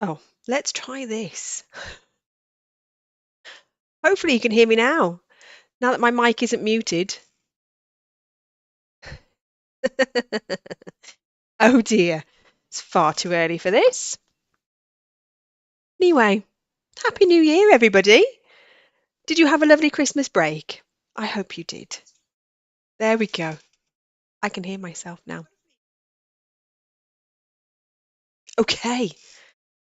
Oh, let's try this. Hopefully you can hear me now that my mic isn't muted. Oh dear, it's far too early for this. Anyway, Happy New Year, everybody. Did you have a lovely Christmas break? I hope you did. There we go. I can hear myself now. Okay.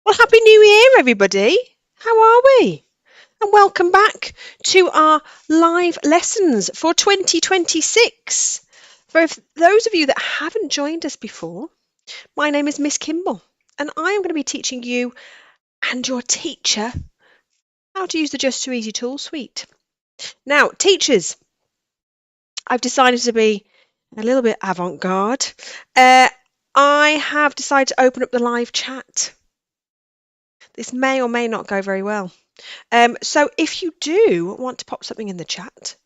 Well, Happy New Year, everybody. How are we? And welcome back to our live lessons for 2026. For those of you that haven't joined us before, my name is Miss Kimball, and I am going to be teaching you and your teacher how to use the Just2easy tool suite. Now, teachers, I've decided to be a little bit avant-garde. I have decided to open up the live chat. This may or may not go very well. So if you do want to pop something in the chat,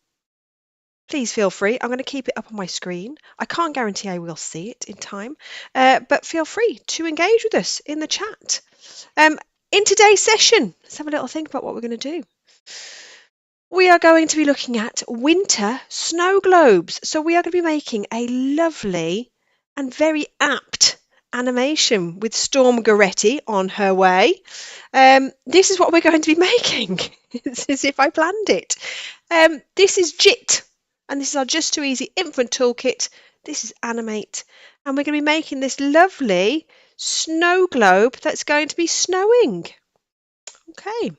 please feel free. I'm going to keep it up on my screen. I can't guarantee I will see it in time, but feel free to engage with us in the chat. In today's session, let's have a little think about what we're going to do. We are going to be looking at winter snow globes. So we are going to be making a lovely and very apt animation with Storm Goretti on her way. This is what we're going to be making. It's as if I planned it. This is JIT, and this is our Just2easy infant toolkit. This is animate, and we're going to be making this lovely snow globe that's going to be snowing. Okay.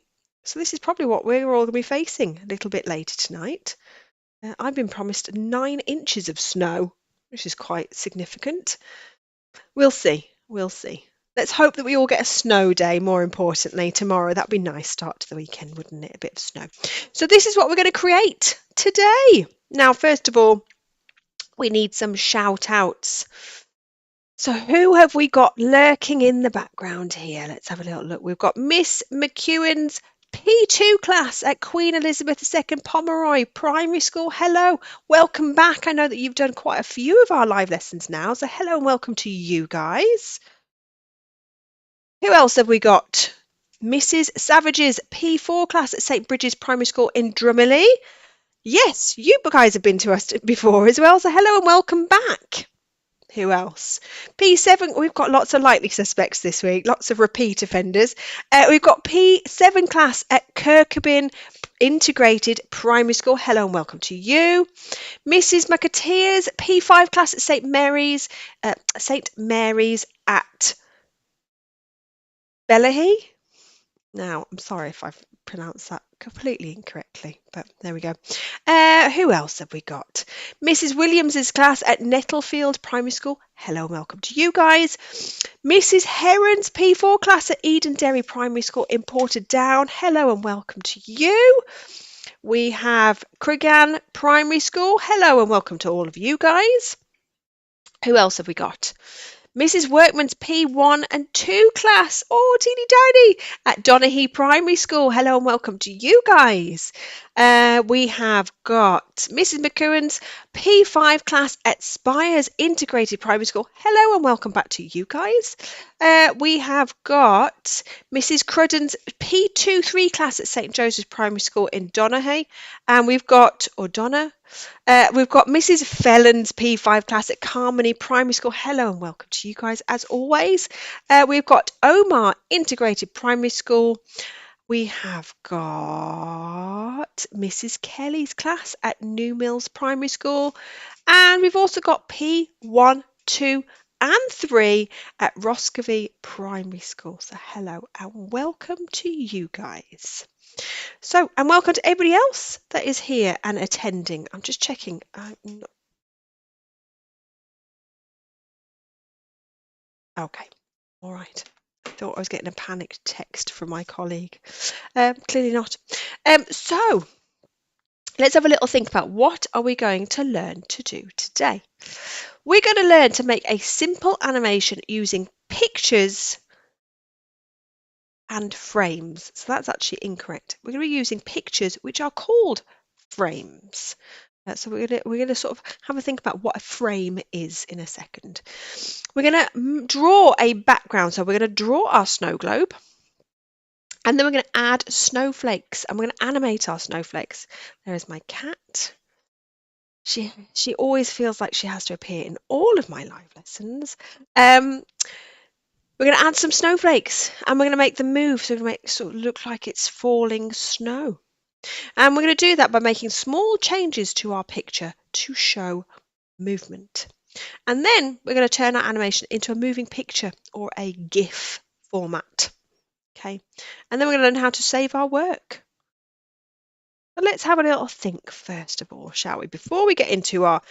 So this is probably what we're all going to be facing a little bit later tonight. I've been promised 9 inches of snow, which is quite significant. We'll see. We'll see. Let's hope that we all get a snow day, more importantly, tomorrow. That'd be a nice start to the weekend, wouldn't it? A bit of snow. So this is what we're going to create today. Now, first of all, we need some shout outs. So who have we got lurking in the background here? Let's have a little look. We've got Miss McEwen's P2 class at Queen Elizabeth II Pomeroy Primary School. Hello, welcome back. I know that you've done quite a few of our live lessons now, so hello and welcome to you guys. Who else have we got? Mrs. Savage's P4 class at St. Bridget's Primary School in Drumley. Yes, you guys have been to us before as well, so hello and welcome back. Who else? P7, we've got lots of likely suspects this week, lots of repeat offenders. We've got P7 class at Kirkabin Integrated Primary School. Hello and welcome to you. Mrs. McAteer's P5 class at St. Mary's at Bellahy. Now, I'm sorry if I've pronounced that completely incorrectly, but there we go. Who else have we got? Mrs. Williams's class at Nettlefield Primary School. Hello and welcome to you guys. Mrs. Heron's P4 class at Edenderry Primary School in Portadown. Hello and welcome to you. We have Criggan Primary School. Hello and welcome to all of you guys. Who else have we got? Mrs. Workman's P1 and 2 class, oh teeny tiny, at Donaghy Primary School. Hello and welcome to you guys. We have got Mrs. McEwen's P5 class at Spires Integrated Primary School. Hello and welcome back to you guys. We have got Mrs. Crudden's P23 class at St. Joseph's Primary School in Donaghy. And we've got, we've got Mrs. Felon's P5 class at Carmody Primary School. Hello and welcome to you guys as always. We've got Omar Integrated Primary School. We have got Mrs. Kelly's class at New Mills Primary School. And we've also got P1, 2 and 3 at Roscovy Primary School. So hello and welcome to you guys. So, and welcome to everybody else that is here and attending. I'm just checking. Okay, all right. I thought I was getting a panicked text from my colleague. Clearly not. So, let's have a little think about what are we going to learn to do today. We're going to learn to make a simple animation using pictures and frames. So that's actually incorrect. We're going to be using pictures which are called frames. So we're gonna sort of have a think about what a frame is in a second. We're gonna draw a background. So we're gonna draw our snow globe, and then we're gonna add snowflakes, and we're gonna animate our snowflakes. There is my cat. She always feels like she has to appear in all of my live lessons. We're going to add some snowflakes, and we're going to make them move, so we're going to make it sort of look like it's falling snow. And we're going to do that by making small changes to our picture to show movement. And then we're going to turn our animation into a moving picture or a GIF format. Okay, and then we're going to learn how to save our work. But let's have a little think first of all, shall we? Before we get into our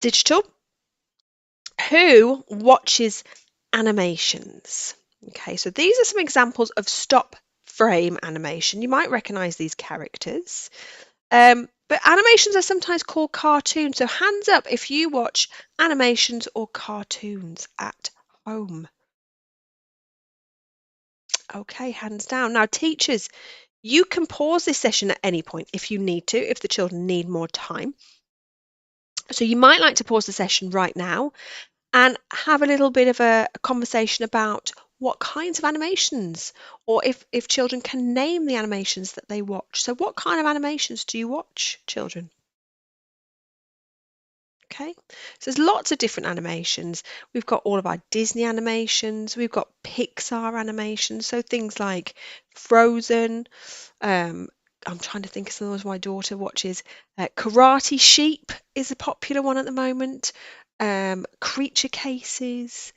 digital, who watches animations? Okay, so these are some examples of stop frame animation. You might recognize these characters. But animations are sometimes called cartoons. So hands up if you watch animations or cartoons at home. Okay, hands down. Now, teachers, you can pause this session at any point if you need to, if the children need more time. So you might like to pause the session right now and have a little bit of a conversation about what kinds of animations, or if children can name the animations that they watch. So what kind of animations do you watch, children? Okay, so there's lots of different animations. We've got all of our Disney animations, we've got Pixar animations, so things like Frozen. I'm trying to think of some of the ones my daughter watches. Karate Sheep is a popular one at the moment. Creature Cases.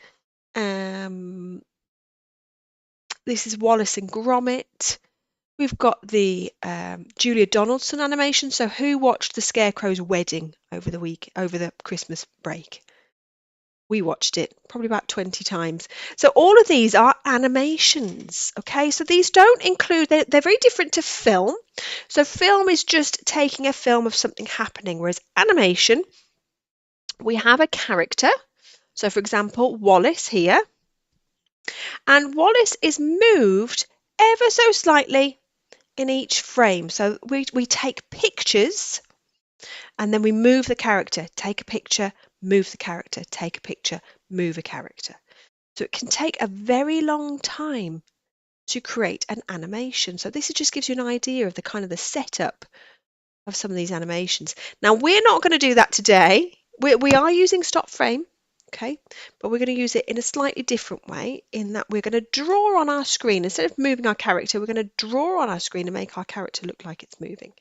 This is Wallace and Gromit. We've got the Julia Donaldson animation. So who watched the Scarecrow's wedding over the Christmas break? We watched it probably about 20 times. So all of these are animations. Okay, so these don't include, they're very different to film. So film is just taking a film of something happening, whereas animation, we have a character. So for example, Wallace here. And Wallace is moved ever so slightly in each frame. So we take pictures and then we move the character, take a picture, move the character, take a picture, move a character. So it can take a very long time to create an animation. So this just gives you an idea of the kind of the setup of some of these animations. Now we're not going to do that today. We are using stop frame. Okay, but we're going to use it in a slightly different way, in that we're going to draw on our screen. Instead of moving our character, we're going to draw on our screen and make our character look like it's moving.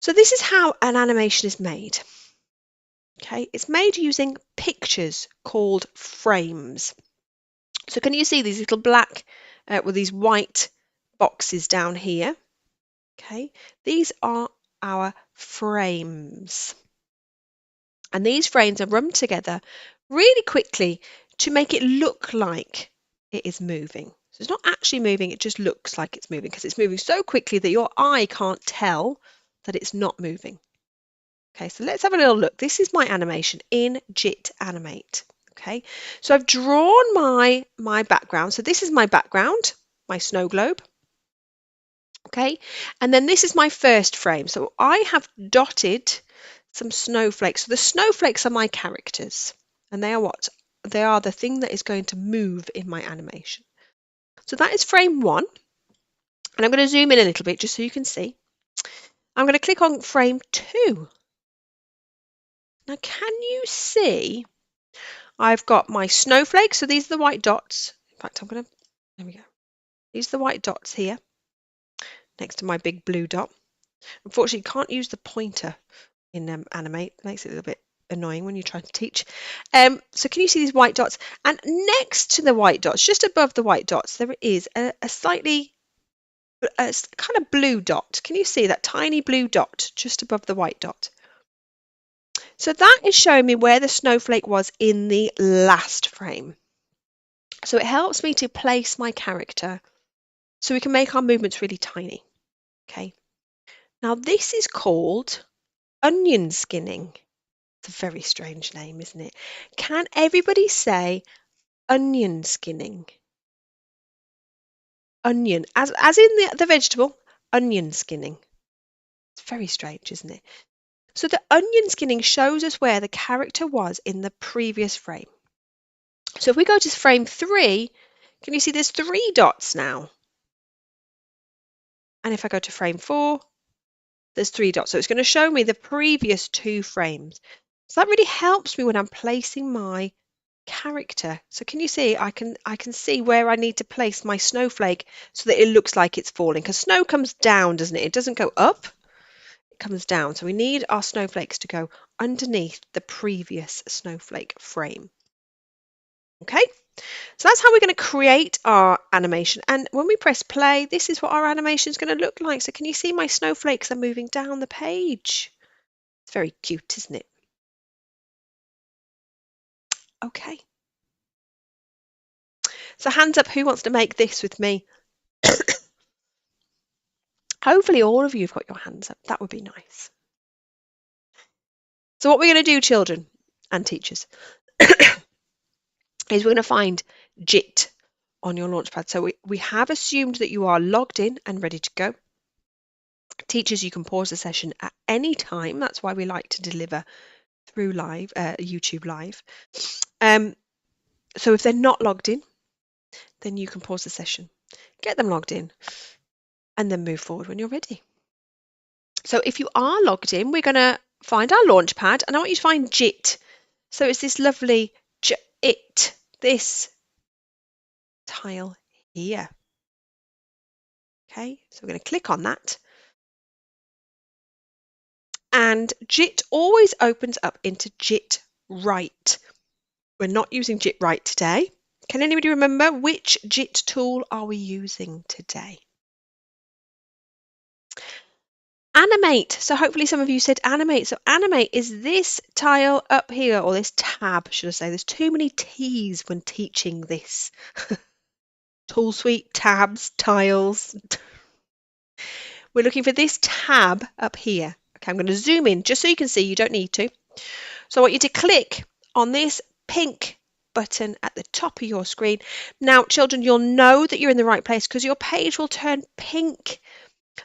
So this is how an animation is made. Okay, it's made using pictures called frames. So can you see these little black with these white boxes down here? Okay, these are our frames. And these frames are run together really quickly to make it look like it is moving. So it's not actually moving, it just looks like it's moving because it's moving so quickly that your eye can't tell that it's not moving. Okay, so let's have a little look. This is my animation in JIT Animate. Okay, so I've drawn my background. So this is my background, my snow globe. Okay, and then this is my first frame. So I have dotted some snowflakes. So the snowflakes are my characters, and they are what? They are the thing that is going to move in my animation. So that is frame 1. And I'm going to zoom in a little bit just so you can see. I'm going to click on frame 2. Now, can you see I've got my snowflakes? So these are the white dots. In fact, there we go. These are the white dots here next to my big blue dot. Unfortunately, you can't use the pointer in Animate. It makes it a little bit annoying when you try to teach. So can you see these white dots? And next to the white dots, just above the white dots, there is a kind of blue dot. Can you see that tiny blue dot just above the white dot? So that is showing me where the snowflake was in the last frame. So it helps me to place my character so we can make our movements really tiny. Okay. Now this is called onion skinning. It's a very strange name, isn't it? Can everybody say onion skinning? Onion, as in the vegetable, onion skinning. It's Very strange, isn't it? So the onion skinning shows us where the character was in the previous frame. So if we go to frame 3, can you see there's 3 dots now? And if I go to frame 4, there's 3 dots. So it's going to show me the previous 2 frames. So that really helps me when I'm placing my character. So can you see I can see where I need to place my snowflake so that it looks like it's falling, because snow comes down, doesn't it? It doesn't go up, it comes down. So we need our snowflakes to go underneath the previous snowflake frame. Okay, so that's how we're going to create our animation. And when we press play, this is what our animation is going to look like. So can you see my snowflakes are moving down the page? It's very cute, isn't it? Okay. So hands up, who wants to make this with me? Hopefully all of you have got your hands up. That would be nice. So what we're going to do, children and teachers, is we're going to find JIT on your launchpad. So we have assumed that you are logged in and ready to go. Teachers, you can pause the session at any time. That's why we like to deliver through live, YouTube Live. So if they're not logged in, then you can pause the session, get them logged in, and then move forward when you're ready. So if you are logged in, we're going to find our launchpad, and I want you to find JIT. So it's this lovely JIT, this tile here. Okay, so we're going to click on that. And JIT always opens up into JIT Write. We're not using JIT Write today. Can anybody remember which JIT tool are we using today? Animate. So hopefully some of you said animate. So animate is this tile up here, or this tab, should I say. There's too many T's when teaching this. Tool suite, tabs, tiles. We're looking for this tab up here. Okay, I'm going to zoom in just so you can see. You don't need to. So I want you to click on this pink button at the top of your screen. Now, children, you'll know that you're in the right place because your page will turn pink.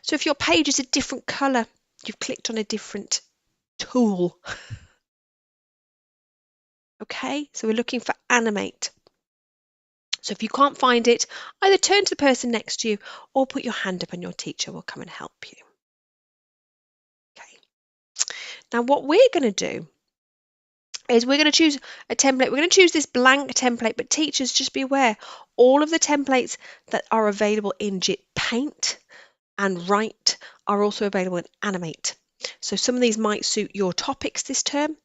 So if your page is a different colour, you've clicked on a different tool. Okay, so we're looking for animate. So if you can't find it, either turn to the person next to you or put your hand up and your teacher will come and help you. Okay. Now what we're going to do is we're going to choose a template. We're going to choose this blank template, but teachers, just be aware, all of the templates that are available in JIT Paint and Write are also available in Animate. So some of these might suit your topics this term.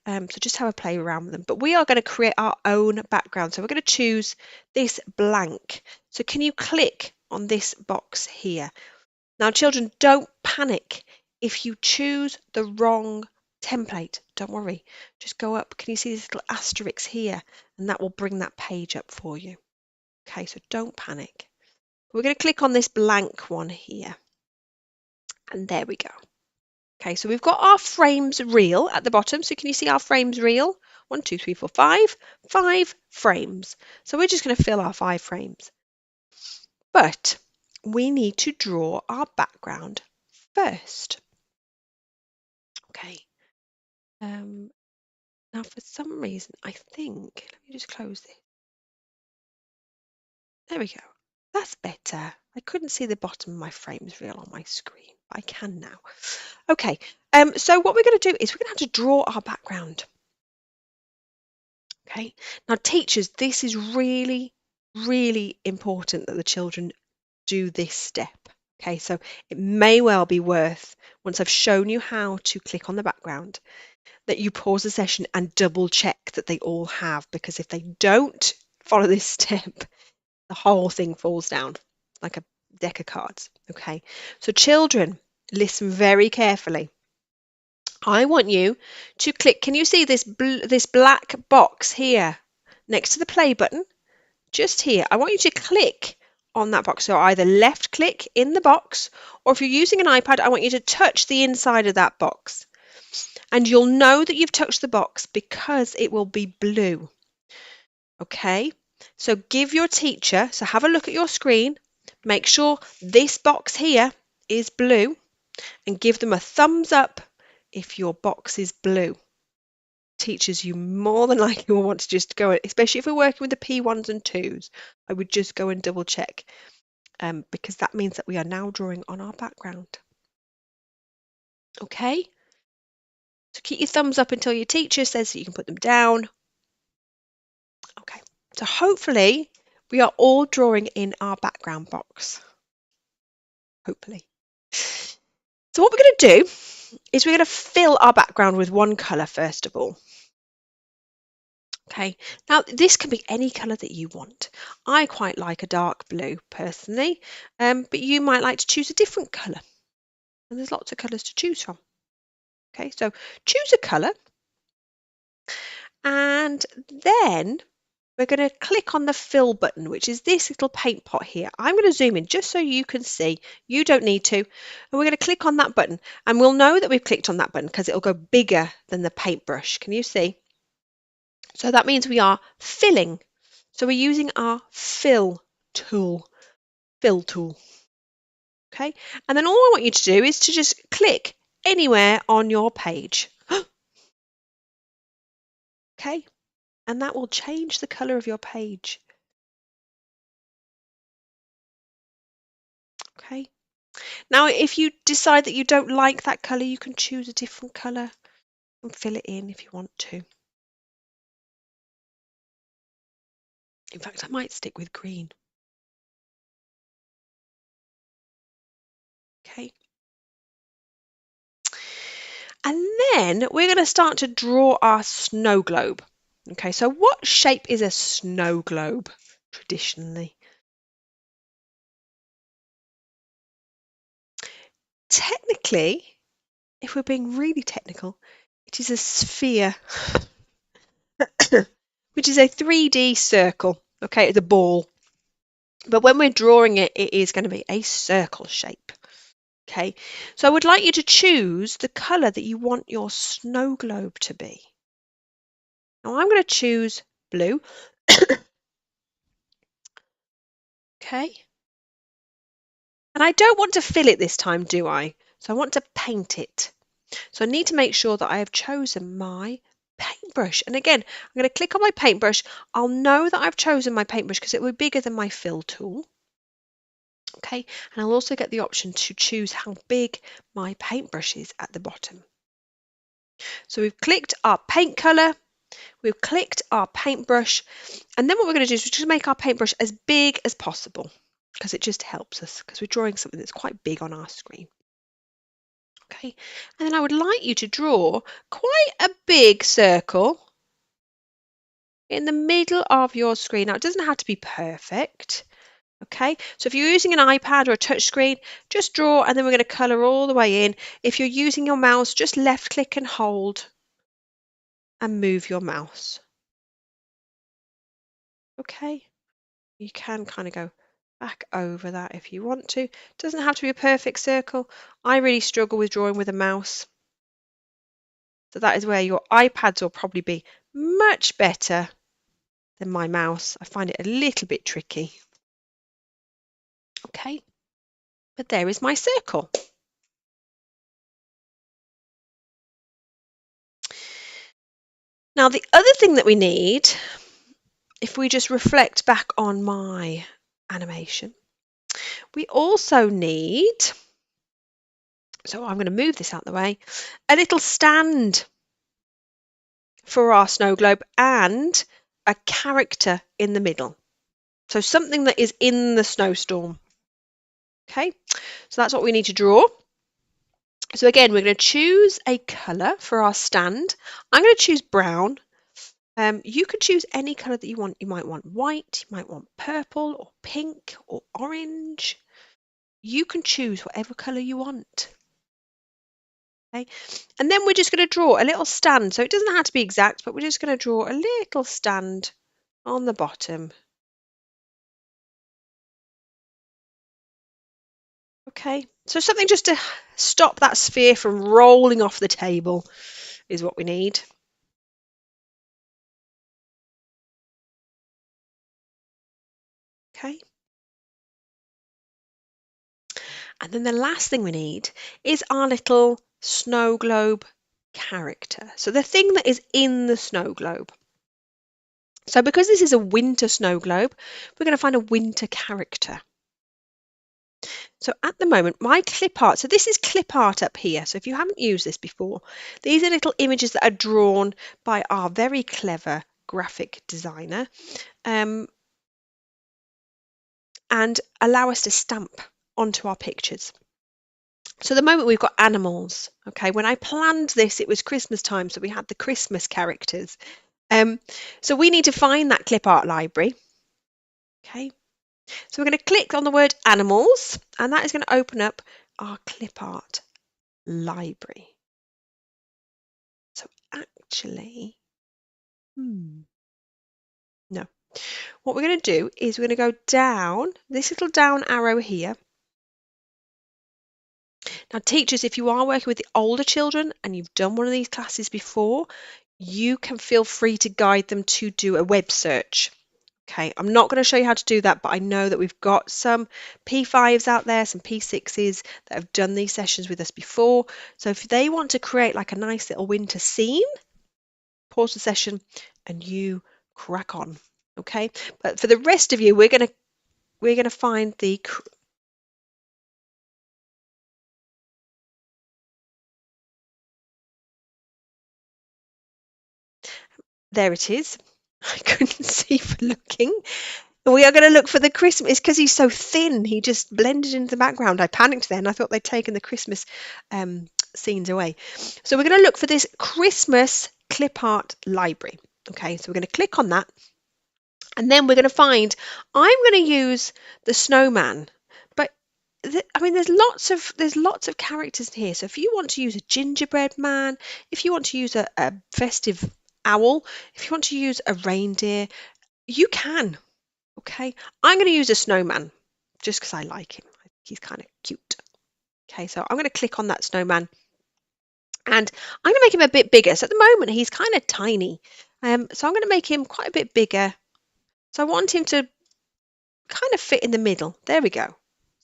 So just have a play around with them. But we are going to create our own background. So we're going to choose this blank. So can you click on this box here? Now, children, don't panic if you choose the wrong template. Don't worry. Just go up. Can you see this little asterisk here? And that will bring that page up for you. Okay, so don't panic. We're going to click on this blank one here. And there we go. Okay, so we've got our frames reel at the bottom. So can you see our frames reel? 1, 2, 3, 4, 5. 5 frames. So we're just going to fill our 5 frames. But we need to draw our background first. Okay. Now for some reason, I think, let me just close this. There we go. That's better. I couldn't see the bottom of my frames reel on my screen. I can now. Okay, so what we're going to do is we're going to have to draw our background. Okay, now teachers, this is really, really important that the children do this step. Okay, so it may well be worth, once I've shown you how to click on the background, that you pause the session and double check that they all have, because if they don't follow this step, the whole thing falls down like a deck of cards. Okay, so children, listen very carefully. I want you to click. Can you see this black box here next to the play button? Just here. I want you to click on that box. So either left click in the box, or if you're using an iPad, I want you to touch the inside of that box. And you'll know that you've touched the box because it will be blue. Okay, so give your teacher, so have a look at your screen, make sure this box here is blue. and give them a thumbs up if your box is blue. Teachers, you more than likely will want to just go, especially if we're working with the P1s and 2s, I would just go and double check because that means that we are now drawing on our background. Okay, so keep your thumbs up until your teacher says that you can put them down. Okay, so hopefully we are all drawing in our background box. Hopefully. So what we're going to do is we're going to fill our background with one colour first of all. Okay, now this can be any colour that you want. I quite like a dark blue personally, but you might like to choose a different colour. And there's lots of colours to choose from. Okay, so choose a colour and then we're going to click on the fill button, which is this little paint pot here. I'm going to zoom in just so you can see. You don't need to. And we're going to click on that button and we'll know that we've clicked on that button because it'll go bigger than the paintbrush. Can you see? So that means we are filling. So we're using our fill tool. Okay, and then all I want you to do is to just click anywhere on your page. Okay, and that will change the colour of your page. Okay, now if you decide that you don't like that colour, you can choose a different colour and fill it in if you want to. In fact, I might stick with green. Okay. And then we're going to start to draw our snow globe. Okay, so what shape is a snow globe traditionally? Technically, if we're being really technical, it is a sphere, which is a 3D circle. Okay, it's a ball. But when we're drawing it, it is going to be a circle shape. Okay, so I would like you to choose the colour that you want your snow globe to be. Now I'm going to choose blue. Okay. And I don't want to fill it this time, do I? So I want to paint it. So I need to make sure that I have chosen my paintbrush. And again, I'm going to click on my paintbrush. I'll know that I've chosen my paintbrush because it will be bigger than my fill tool. Okay, and I'll also get the option to choose how big my paintbrush is at the bottom. So we've clicked our paint colour, we've clicked our paintbrush, and then what we're going to do is we're just make our paintbrush as big as possible because it just helps us because we're drawing something that's quite big on our screen. Okay, and then I would like you to draw quite a big circle in the middle of your screen. Now, it doesn't have to be perfect. Okay, so if you're using an iPad or a touch screen, just draw and then we're going to colour all the way in. If you're using your mouse, just left click and hold and move your mouse. Okay, you can kind of go back over that if you want to. It doesn't have to be a perfect circle. I really struggle with drawing with a mouse. So that is where your iPads will probably be much better than my mouse. I find it a little bit tricky. Okay, but there is my circle. Now the other thing that we need, if we just reflect back on my animation, we also need, so I'm going to move this out of the way, a little stand for our snow globe and a character in the middle. So something that is in the snowstorm. Okay, so that's what we need to draw. So again, we're going to choose a colour for our stand. I'm going to choose brown. You could choose any colour that you want. You might want white, you might want purple or pink or orange. You can choose whatever colour you want. Okay, and then we're just going to draw a little stand. So it doesn't have to be exact, but we're just going to draw a little stand on the bottom. Okay, so something just to stop that sphere from rolling off the table is what we need. Okay. And then the last thing we need is our little snow globe character. So the thing that is in the snow globe. So because this is a winter snow globe, we're going to find a winter character. So at the moment, my clip art, so this is clip art up here. So if you haven't used this before, these are little images that are drawn by our very clever graphic designer and allow us to stamp onto our pictures. So at the moment we've got animals. Okay, when I planned this, it was Christmas time, so we had the Christmas characters. So we need to find that clip art library. Okay, so we're going to click on the word animals, and that is going to open up our clip art library. So actually, no. What we're going to do is we're going to go down, this little down arrow here. Now, teachers, if you are working with the older children and you've done one of these classes before, you can feel free to guide them to do a web search. Okay, I'm not going to show you how to do that, but I know that we've got some P5s out there, some P6s that have done these sessions with us before. So if they want to create like a nice little winter scene, pause the session and you crack on. Okay, but for the rest of you, we're going to find the there it is. I couldn't see for looking. We are going to look for the Christmas. It's because he's so thin. He just blended into the background. I panicked then. I thought they'd taken the Christmas scenes away. So we're going to look for this Christmas clip art library. Okay, so we're going to click on that. And then we're going to find, I'm going to use the snowman. But I mean, there's lots of characters here. So if you want to use a gingerbread man, if you want to use a festive owl, if you want to use a reindeer, you can. Okay, I'm going to use a snowman just because I like him. I think he's kind of cute. Okay, so I'm going to click on that snowman and I'm going to make him a bit bigger. So at the moment he's kind of tiny. So I'm going to make him quite a bit bigger. So I want him to kind of fit in the middle. There we go.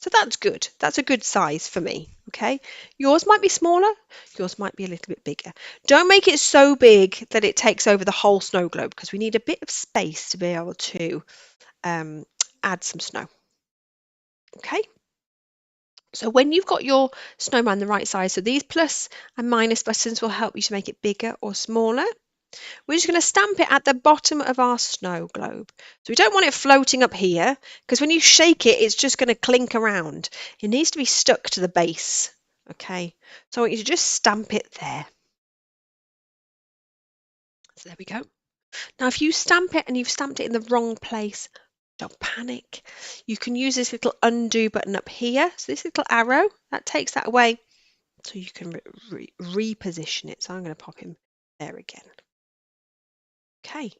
So that's good. That's a good size for me. Okay, yours might be smaller. Yours might be a little bit bigger. Don't make it so big that it takes over the whole snow globe because we need a bit of space to be able to add some snow. Okay, so when you've got your snowman the right size, so these plus and minus buttons will help you to make it bigger or smaller. We're just going to stamp it at the bottom of our snow globe. So we don't want it floating up here because when you shake it, it's just going to clink around. It needs to be stuck to the base. Okay, so I want you to just stamp it there. So there we go. Now, if you stamp it and you've stamped it in the wrong place, don't panic. You can use this little undo button up here. So this little arrow, that takes that away. So you can reposition it. So I'm going to pop him there again. Okay.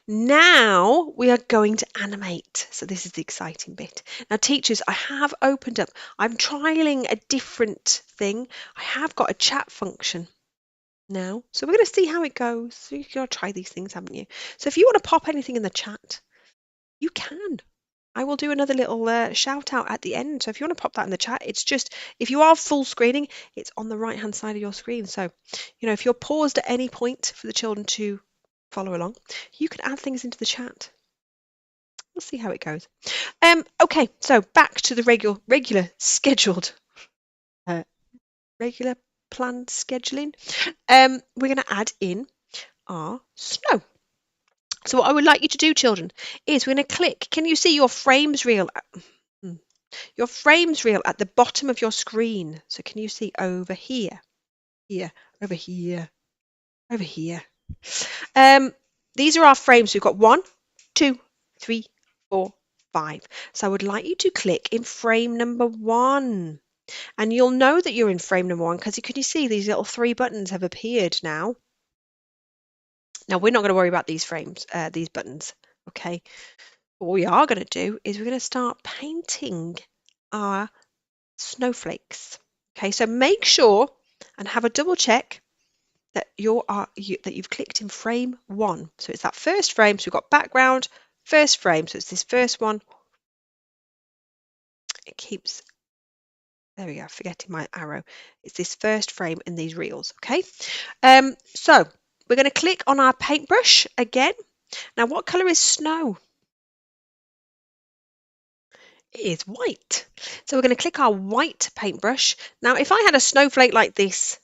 Now we are going to animate. So this is the exciting bit. Now teachers, I have opened up, I'm trialing a different thing. I have got a chat function now. So we're going to see how it goes. So you've got to try these things, haven't you? So if you want to pop anything in the chat, you can. I will do another little shout out at the end. So if you want to pop that in the chat, it's just, if you are full screening, it's on the right hand side of your screen. So, you know, if you're paused at any point for the children to follow along, you can add things into the chat. We'll see how it goes. Okay, so back to the regular scheduled, regular planned scheduling. We're going to add in our snow. So what I would like you to do, children, is we're going to click. Can you see your frames reel? Your frames reel at the bottom of your screen. So can you see over here, over here, over here? These are our frames. We've got 1, 2, 3, 4, 5. So I would like you to click in frame number 1. And you'll know that you're in frame number 1 because can you see these little 3 buttons have appeared now? Now we're not going to worry about these frames, these buttons. Okay. What we are going to do is we're going to start painting our snowflakes. Okay, so make sure and have a double check that you've clicked in frame 1. So it's that first frame. So we've got background, first frame. So it's this first one. It keeps, there we go, forgetting my arrow. It's this first frame in these reels, okay? So we're going to click on our paintbrush again. Now, what colour is snow? It is white. So we're going to click our white paintbrush. Now, if I had a snowflake like this,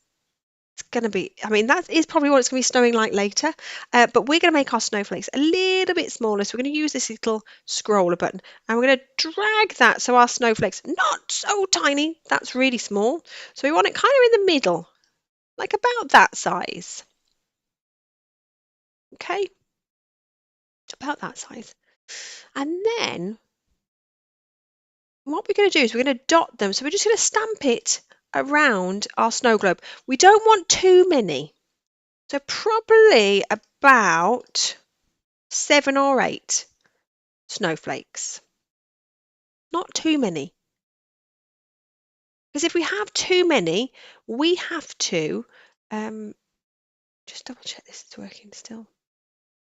it's going to be, I mean, that is probably what it's going to be snowing like later. But we're going to make our snowflakes a little bit smaller. So we're going to use this little scroller button and we're going to drag that so our snowflakes, not so tiny, that's really small. So we want it kind of in the middle, like about that size. Okay, about that size. And then what we're going to do is we're going to dot them. So we're just going to stamp it around our snow globe. We don't want too many. So probably about 7 or 8 snowflakes. Not too many. Because if we have too many, we have to just double check this is working still.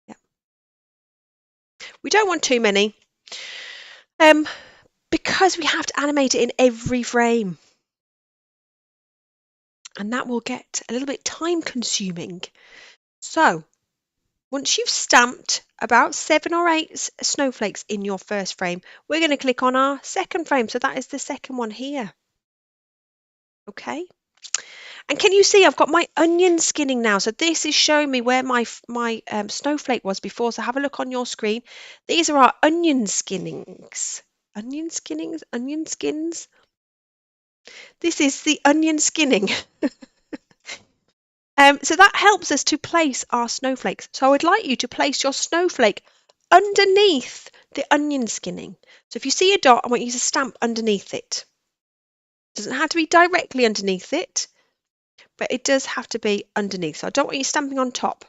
Yeah. We don't want too many. Because we have to animate it in every frame. And that will get a little bit time consuming. So once you've stamped about 7 or 8 snowflakes in your first frame, we're going to click on our second frame. So that is the second one here. Okay. And can you see I've got my onion skinning now? So this is showing me where my snowflake was before. So have a look on your screen. These are our onion skinnings. Onion skinnings? Onion skins? This is the onion skinning. So that helps us to place our snowflakes. So I would like you to place your snowflake underneath the onion skinning. So if you see a dot, I want you to stamp underneath it. It doesn't have to be directly underneath it, but it does have to be underneath. So I don't want you stamping on top.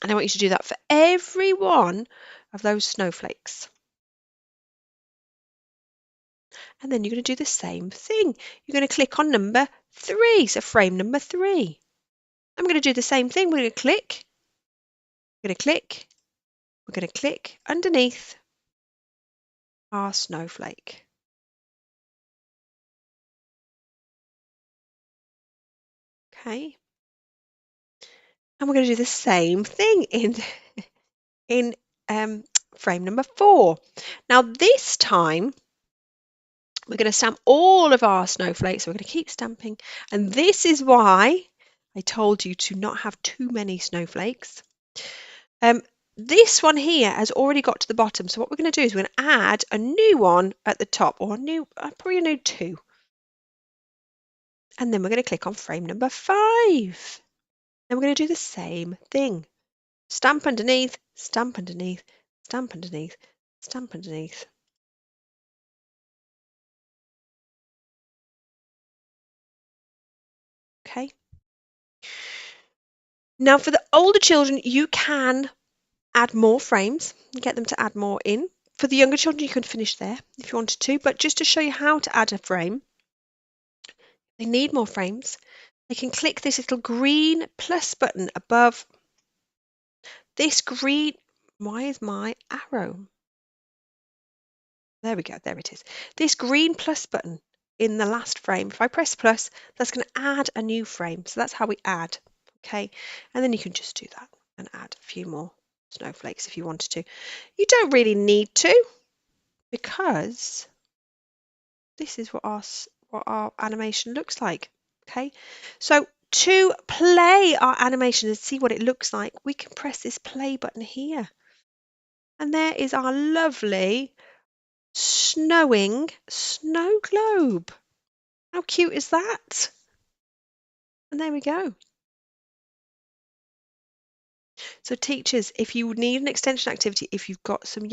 And I want you to do that for every one of those snowflakes. And then you're going to do the same thing. You're going to click on number 3, so frame number 3. I'm going to do the same thing. We're going to click, we're going to click, we're going to click underneath our snowflake. Okay. And we're going to do the same thing in frame number 4. Now this time we're going to stamp all of our snowflakes. So we're going to keep stamping. And this is why I told you to not have too many snowflakes. This one here has already got to the bottom. So what we're going to do is we're going to add a new one at the top, or a new, probably a new 2. And then we're going to click on frame number 5. And we're going to do the same thing. Stamp underneath, stamp underneath, stamp underneath, stamp underneath. Okay. Now for the older children, you can add more frames and get them to add more in. For the younger children, you can finish there if you wanted to, but just to show you how to add a frame, they need more frames. They can click this little green plus button above this green. Why is my arrow? There we go, there it is. This green plus button in the last frame. If I press plus, that's going to add a new frame. So that's how we add. Okay, and then you can just do that and add a few more snowflakes if you wanted to. You don't really need to, because this is what our animation looks like. Okay, so to play our animation and see what it looks like, we can press this play button here. And there is our lovely snowing snow globe. How cute is that? And there we go. So teachers, if you need an extension activity, if you've got some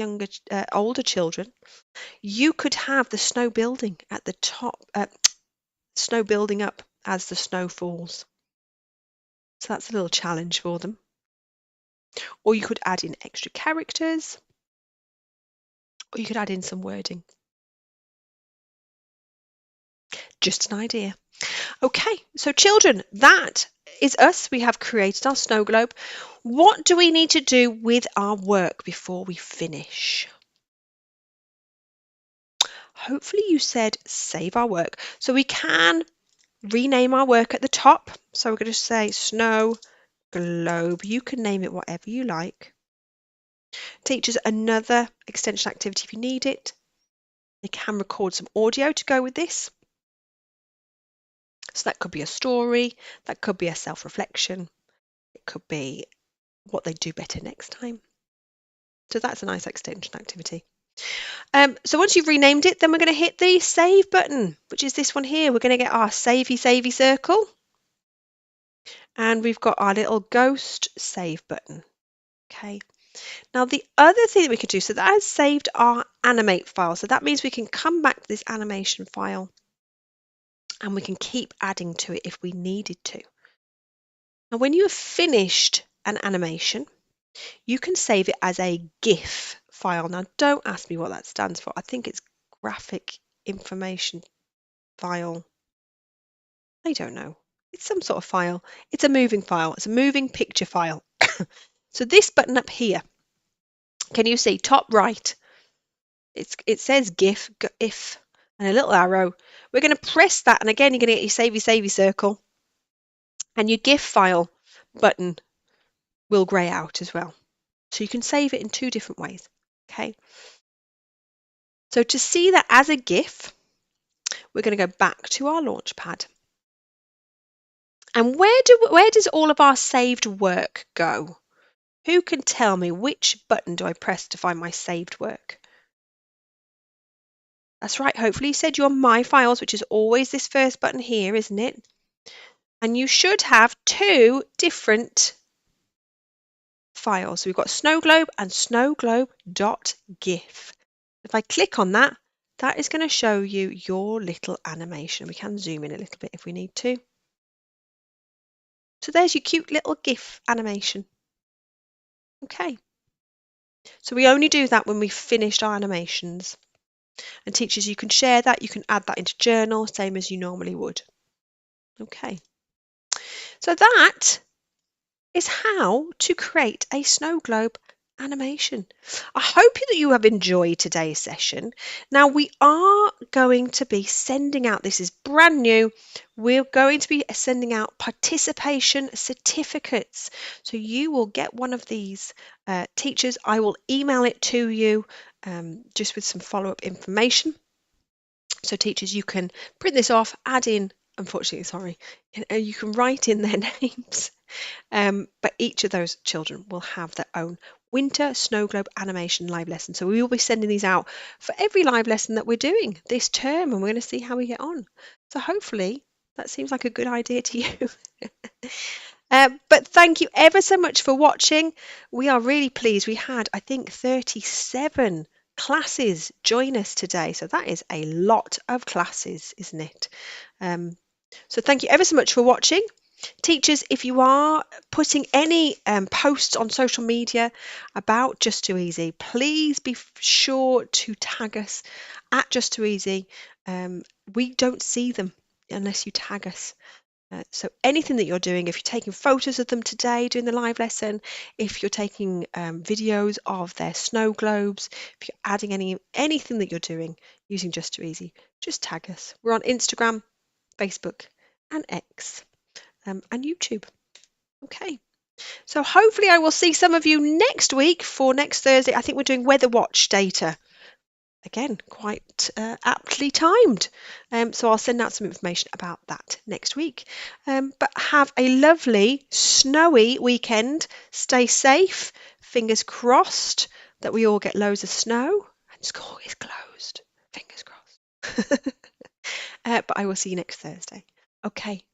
older children, you could have the snow building at the top, snow building up as the snow falls. So that's a little challenge for them. Or you could add in extra characters, or you could add in some wording. Just an idea. Okay, so children, that is us. We have created our snow globe. What do we need to do with our work before we finish? Hopefully you said save our work. So we can rename our work at the top. So we're going to say snow globe. You can name it whatever you like. Teachers, another extension activity if you need it. They can record some audio to go with this. So that could be a story, that could be a self-reflection, it could be what they do better next time. So that's a nice extension activity. So once you've renamed it, then we're going to hit the save button, which is this one here. We're going to get our savey circle. And we've got our little ghost save button. Okay. Now the other thing that we could do, so that has saved our animate file. So that means we can come back to this animation file and we can keep adding to it if we needed to. Now when you have finished an animation, you can save it as a GIF file. Now don't ask me what that stands for. I think it's graphic information file. I don't know. It's some sort of file. It's a moving file. It's a moving picture file. So this button up here, can you see top right? It says GIF, GIF, and a little arrow. We're going to press that, and again, you're going to get your savey circle, and your GIF file button will grey out as well. So you can save it in two different ways. Okay. So to see that as a GIF, we're going to go back to our Launchpad. And where does all of our saved work go? Who can tell me which button do I press to find my saved work? That's right, hopefully you said your MyFiles, which is always this first button here, isn't it? And you should have two different files. So we've got Snowglobe and snowglobe.gif. If I click on that, that is going to show you your little animation. We can zoom in a little bit if we need to. So there's your cute little GIF animation. Okay. So we only do that when we've finished our animations. And teachers, you can share that, you can add that into journal, same as you normally would. Okay. So that is how to create a snow globe animation. I hope that you have enjoyed today's session. Now we are going to be sending out, this is brand new, we're going to be sending out participation certificates. So you will get one of these. Teachers, I will email it to you just with some follow-up information. So teachers, you can print this off, add in, unfortunately, sorry, you can write in their names. But each of those children will have their own winter snow globe animation live lesson. So we will be sending these out for every live lesson that we're doing this term, and we're going to see how we get on. So hopefully that seems like a good idea to you. But thank you ever so much for watching. We are really pleased. We had, I think, 37 classes join us today. So that is a lot of classes, isn't it? So thank you ever so much for watching. Teachers, if you are putting any posts on social media about Just2easy, please be sure to tag us at Just2easy. We don't see them unless you tag us. So anything that you're doing, if you're taking photos of them today doing the live lesson, if you're taking videos of their snow globes, if you're adding anything that you're doing using Just2easy, just tag us. We're on Instagram, Facebook and X. And YouTube. Okay, so hopefully I will see some of you next week for next Thursday. I think we're doing weather watch data. Again, quite aptly timed. So I'll send out some information about that next week. But have a lovely snowy weekend. Stay safe. Fingers crossed that we all get loads of snow and school is closed. Fingers crossed. But I will see you next Thursday. Okay.